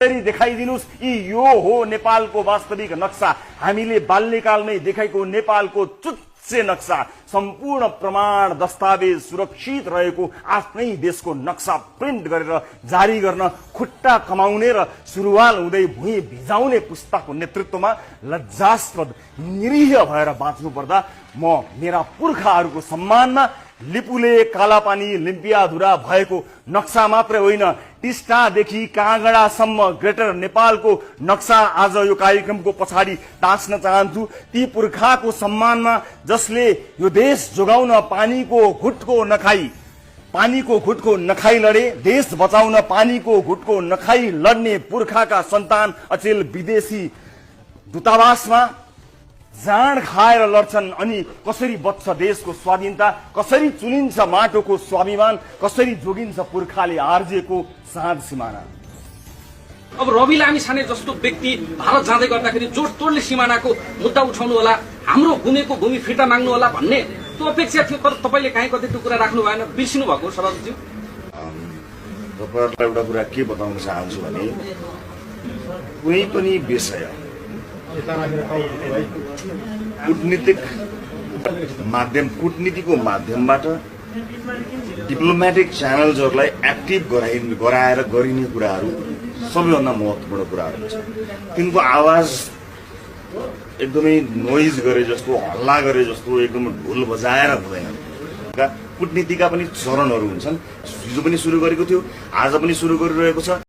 देखाइदिनुस् यो हो नेपालको वास्तविक नक्सा। हामीले बाल्यकालमै देखाएको नेपालको चुच्चे नक्सा, सम्पूर्ण प्रमाण दस्तावेज सुरक्षित रहेको आफ्नै देशको नक्सा प्रिन्ट गरेर जारी गर्न खुट्टा कमाउने र सुरुवाल हुँदै भुइँ भिजाउने पुस्ताको नेतृत्वमा लज्जास्पद निरीह भएर बाँच्नु पर्दा म मेरा पुर्खाहरूको सम्मानमा लिपुले कालापानी लिम्पियाधुरा भएको नक्सा मात्रै होइन, टिस्टादेखि काँगडासम्म ग्रेटर नेपालको नक्सा आज यो कार्यक्रमको पछाडि टाँच्न चाहन्छु। ती पुर्खाको सम्मानमा जसले यो देश जोगाउन पानीको घुटको नखाई लडे, देश बचाउन पानीको घुटको नखाई लड्ने पुर्खाका सन्तान अचेल विदेशी दूतावासमा जाँड खाएर लड्छन्। अनि कसरी बच्छ देशको स्वाधीनता, कसरी चुनिन्छ माटोको स्वाभिमान, कसरी जोगिन्छ पुर्खाले आर्जेको साँझ सिमाना। अब रवि लामिछाने जस्तो व्यक्ति भारत जाँदै गर्दाखेरि जोडतोडले सिमानाको मुद्दा उठाउनु होला, हाम्रो गुमेको भूमि फिर्ता माग्नु होला भन्ने त्यो अपेक्षा थियो। तर तपाईँले काहीँ कतै त्यो कुरा राख्नु भएन, बिर्सिनु भएको सभापतिज्यू। तपाईँहरूलाई एउटा कुरा के बताउन चाहन्छु भने कुनै पनि विषय कूटनीतिको माध्यमबाट डिप्लोमेटिक च्यानल्सहरूलाई एक्टिभ गराएर गरिने कुराहरू सबैभन्दा महत्त्वपूर्ण कुराहरू छ। तिनको आवाज एकदमै नोइज गरे जस्तो, हल्ला गरे जस्तो, एकदम ढोल बजाएर हुँदैन। कूटनीतिका पनि चरणहरू हुन्छन्। हिजो पनि सुरु गरेको थियो, आज पनि सुरु गरिरहेको छ।